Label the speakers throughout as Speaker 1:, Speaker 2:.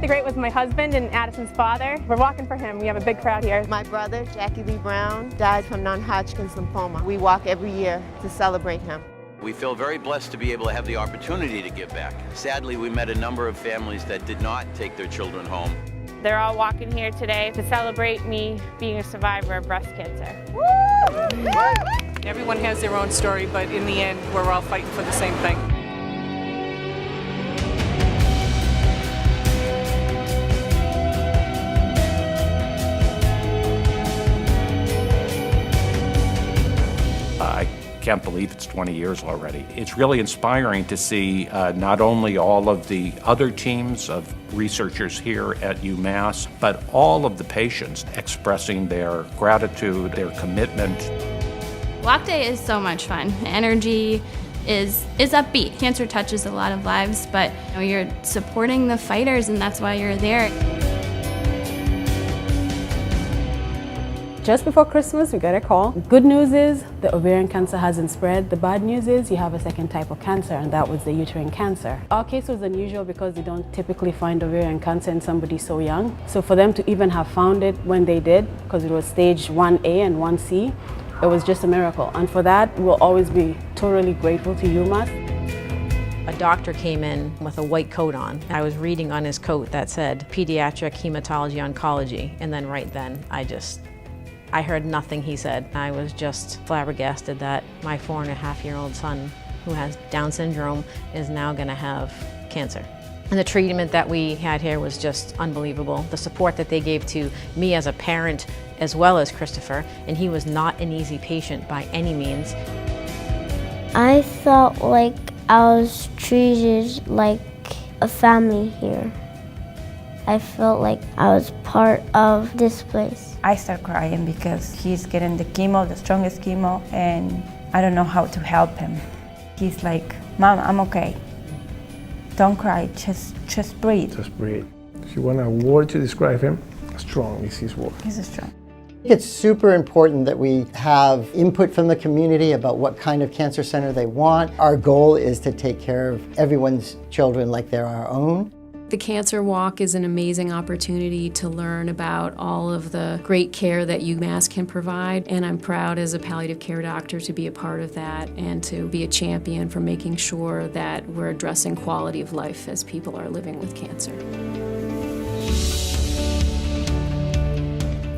Speaker 1: celebrate with my husband and Addison's father. We're walking for him. We have a big crowd here.
Speaker 2: My brother, Jackie Lee Brown, died from non-Hodgkin's lymphoma. We walk every year to celebrate him.
Speaker 3: We feel very blessed to be able to have the opportunity to give back. Sadly, we met a number of families that did not take their children home.
Speaker 1: They're all walking here today to celebrate me being a survivor of breast cancer.
Speaker 4: Woo! Everyone has their own story, but in the end, we're all fighting for the same thing.
Speaker 5: I can't believe it's 20 years already. It's really inspiring to see not only all of the other teams of researchers here at UMass, but all of the patients expressing their gratitude, their commitment.
Speaker 6: Walk Day is so much fun. Energy is upbeat. Cancer touches a lot of lives, but you're supporting the fighters, and that's why you're there.
Speaker 7: Just before Christmas, we got a call. Good news is the ovarian cancer hasn't spread. The bad news is you have a second type of cancer, and that was the uterine cancer. Our case was unusual because they don't typically find ovarian cancer in somebody so young. So for them to even have found it when they did, because it was stage 1A and 1C, it was just a miracle. And for that, we'll always be totally grateful to UMass.
Speaker 8: A doctor came in with a white coat on. I was reading on his coat that said pediatric hematology oncology, and then right then I heard nothing he said. I was just flabbergasted that my 4.5-year-old son, who has Down syndrome, is now gonna have cancer. And the treatment that we had here was just unbelievable. The support that they gave to me as a parent, as well as Christopher, and he was not an easy patient by any means.
Speaker 9: I felt like I was treated like a family here. I felt like I was part of this place.
Speaker 10: I start crying because he's getting the chemo, the strongest chemo, and I don't know how to help him. He's like, Mom, I'm okay. Don't cry, just breathe.
Speaker 11: Just breathe. If you want a word to describe him, strong is his word.
Speaker 10: He's strong.
Speaker 12: It's super important that we have input from the community about what kind of cancer center they want. Our goal is to take care of everyone's children like they're our own.
Speaker 13: The Cancer Walk is an amazing opportunity to learn about all of the great care that UMass can provide, and I'm proud as a palliative care doctor to be a part of that and to be a champion for making sure that we're addressing quality of life as people are living with cancer.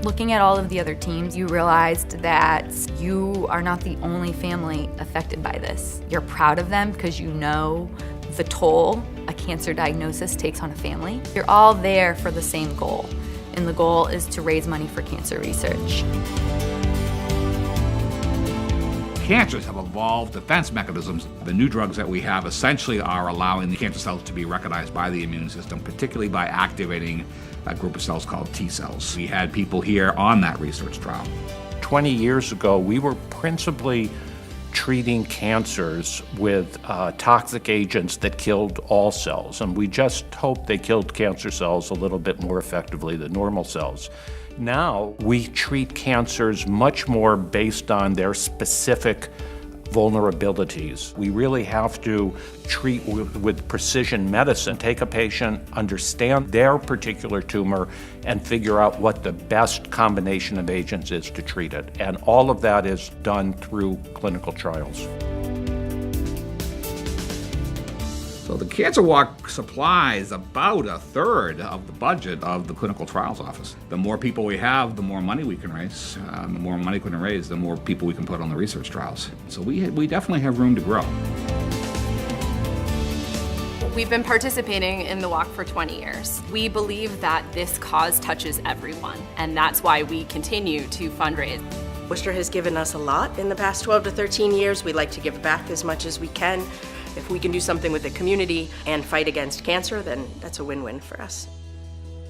Speaker 14: Looking at all of the other teams, you realized that you are not the only family affected by this. You're proud of them because you know the toll a cancer diagnosis takes on a family. You're all there for the same goal, and the goal is to raise money for cancer research.
Speaker 15: Cancers have evolved defense mechanisms. The new drugs that we have essentially are allowing the cancer cells to be recognized by the immune system, particularly by activating a group of cells called T cells. We had people here on that research trial.
Speaker 5: 20 years ago, we were principally treating cancers with toxic agents that killed all cells, and we just hoped they killed cancer cells a little bit more effectively than normal cells. Now we treat cancers much more based on their specific vulnerabilities. We really have to treat with precision medicine, take a patient, understand their particular tumor, and figure out what the best combination of agents is to treat it. And all of that is done through clinical trials.
Speaker 15: So the Cancer Walk supplies about 1/3 of the budget of the clinical trials office. The more people we have, the more money we can raise. The more money we can raise, the more people we can put on the research trials. So we definitely have room to grow.
Speaker 16: We've been participating in the walk for 20 years. We believe that this cause touches everyone, and that's why we continue to fundraise.
Speaker 17: Worcester has given us a lot in the past 12 to 13 years. We'd like to give back as much as we can. If we can do something with the community and fight against cancer, then that's a win-win for us.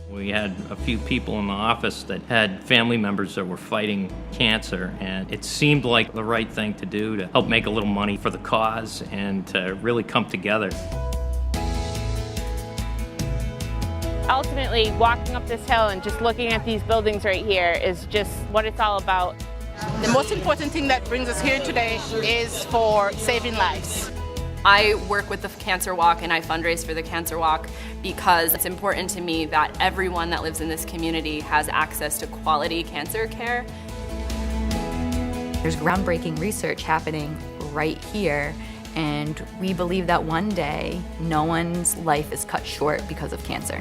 Speaker 18: We had a few people in the office that had family members that were fighting cancer, and it seemed like the right thing to do to help make a little money for the cause and to really come together.
Speaker 1: Ultimately, walking up this hill and just looking at these buildings right here is just what it's all about.
Speaker 4: The most important thing that brings us here today is for saving lives.
Speaker 16: I work with the Cancer Walk and I fundraise for the Cancer Walk because it's important to me that everyone that lives in this community has access to quality cancer care.
Speaker 14: There's groundbreaking research happening right here, and we believe that one day no one's life is cut short because of cancer.